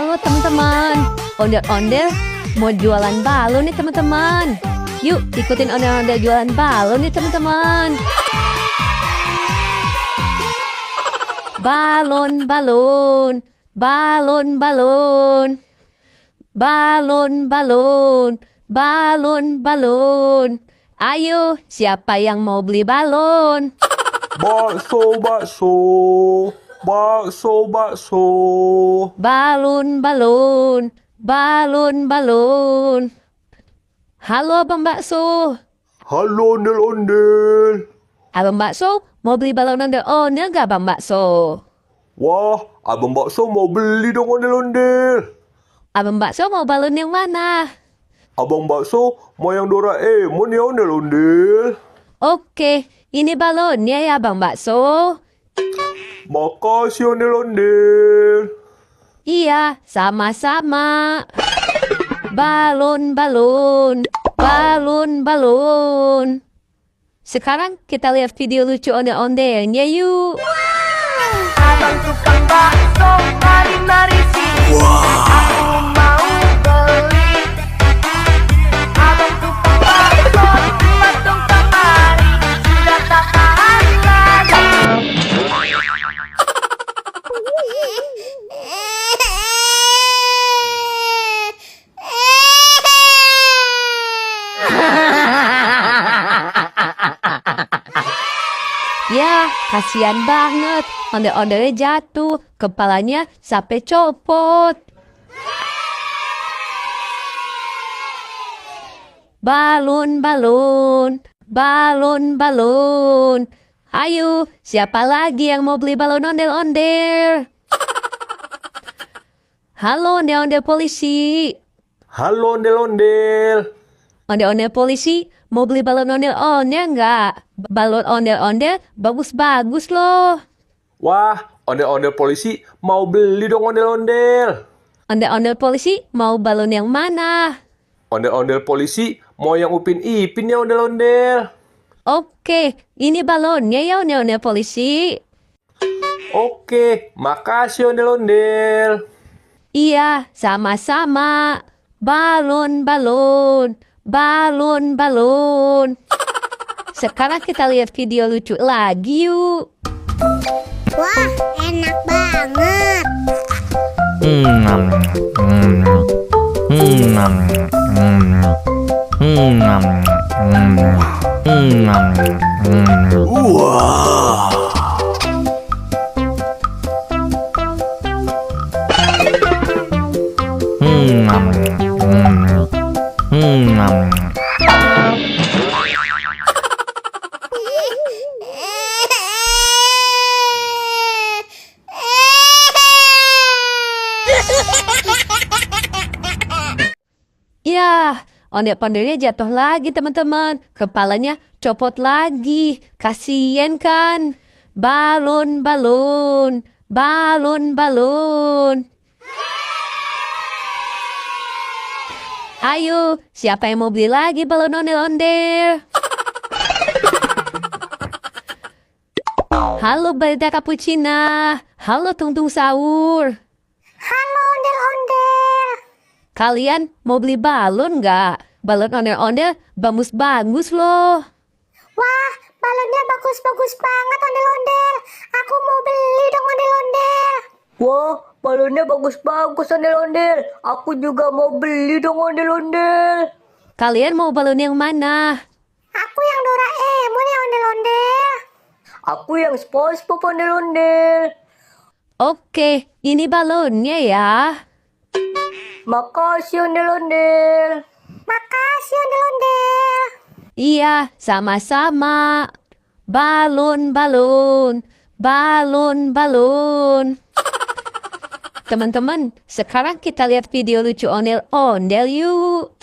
Halo teman-teman, ondel-ondel mau jualan balon nih teman-teman. Yuk ikutin ondel-ondel jualan balon nih teman-teman. Balon, balon, balon, balon, balon, balon, balon, balon. Ayo, siapa yang mau beli balon? Bakso, bakso, bakso, bakso. Balon, balon, balon, balon. Halo Abang Bakso. Halo ondel-ondel. Abang Bakso mau beli balon ondel-ondel gak Abang Bakso? Wah, abang bakso mau beli dong ondel-ondel. Abang Bakso mau balon yang mana? Abang bakso mau yang Doraemon ya ondel-ondel. Oke, ini balonnya ya Abang Bakso. Makasih ondel-ondel. Iya, sama-sama. Balon, balon, balon, balon. Sekarang kita lihat video lucu ondel-ondelnya yuk. Abang tukang bakso, mari-mari sini. Aku mau beli. Abang tukang bakso, cepat dong kemari. Sudah tak tahan lagi. Ya, kasihan banget. Ondel-ondelnya jatuh, kepalanya sampai copot. Balon, balon, balon, balon. Ayo, siapa lagi yang mau beli balon ondel-ondel? Halo ondel-ondel polisi. Halo ondel-ondel. Ondel-ondel polisi, mau beli balon ondel-ondel nggak? Balon ondel-ondel bagus-bagus loh. Wah, ondel-ondel polisi mau beli dong ondel-ondel. Ondel-ondel polisi mau balon yang mana? Ondel-ondel polisi mau yang Upin Ipin ya ondel-ondel. Oke, ini balonnya ya ondel-ondel polisi. Oke, makasih ondel-ondel. Iya, sama-sama. Balon, balon, balon, balon. Sekarang kita lihat video lucu lagi yuk. Wah, enak banget. Ya, ondel-ondelnya jatuh lagi teman-teman. Kepalanya copot lagi. Kasian kan? Balon, balon, balon, balon. Ayo, siapa yang mau beli lagi balon ondel-ondel? Halo Balda Cappuccina. Halo Tungtung Sahur. Halo ondel-ondel. Kalian mau beli balon nggak? Balon ondel-ondel bagus-bagus loh. Wah, balonnya bagus-bagus banget ondel-ondel. Aku mau beli dong ondel-ondel. Wah, balonnya bagus-bagus ondel-ondel. Aku juga mau beli dong ondel-ondel. Kalian mau balon yang mana? Aku yang Doraemon ya ondel-ondel. Aku yang SpongeBob ondel-ondel. Oke, ini balonnya ya. Makasih ondel-ondel. Makasih ondel-ondel. Iya, sama-sama. Balon, balon, balon, balon. Teman-teman, sekarang kita lihat video lucu ondel-ondel yuk.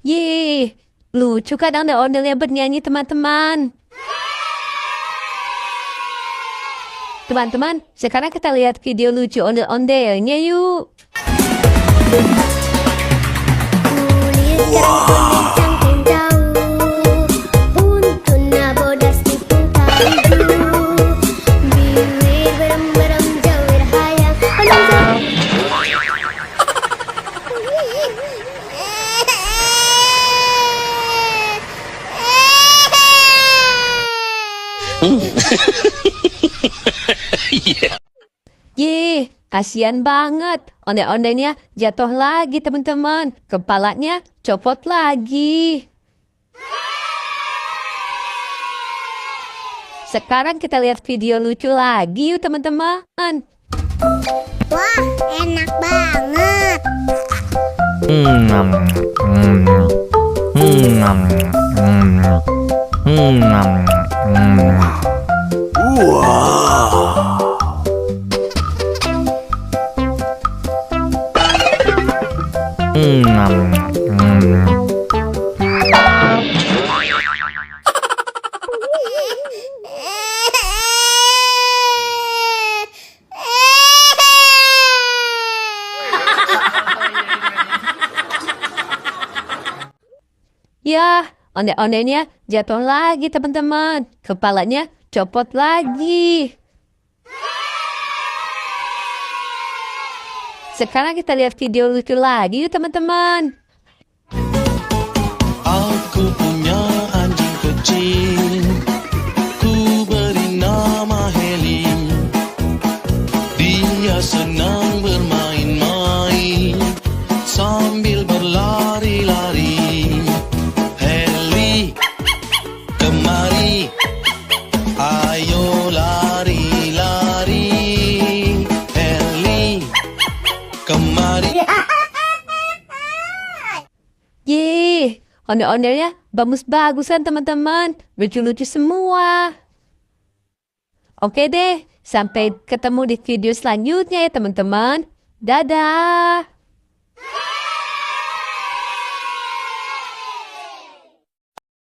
Yeay, lucu kan ondel-ondelnya bernyanyi teman-teman. Teman-teman, sekarang kita lihat video lucu ondel-ondelnya yuk. Kulit kerang kuning cangkang jauh, buntutnya bodas tipung kalju, bibir berem-berem jawir hayang, Yeay, kasihan banget. Ondel-ondelnya jatuh lagi teman-teman. Kepalanya copot lagi. Sekarang kita lihat video lucu lagi yuk teman-teman. Wah, enak banget. Ya, ondel-ondelnya jatuh lagi teman-teman. Kepalanya copot lagi. Sekarang kita lihat video lucu lagi yuk teman-teman. Aku punya anjing kecil, ku beri nama Heli. Dia senang bermain-main sambil berlari-lari. Heli, kemari, ayo lari-lari. Heli, kemari. Yeay, ondel-ondelnya bagus-bagusan teman-teman. Lucu-lucu semua. Oke deh, sampai ketemu di video selanjutnya ya teman-teman. Dadah.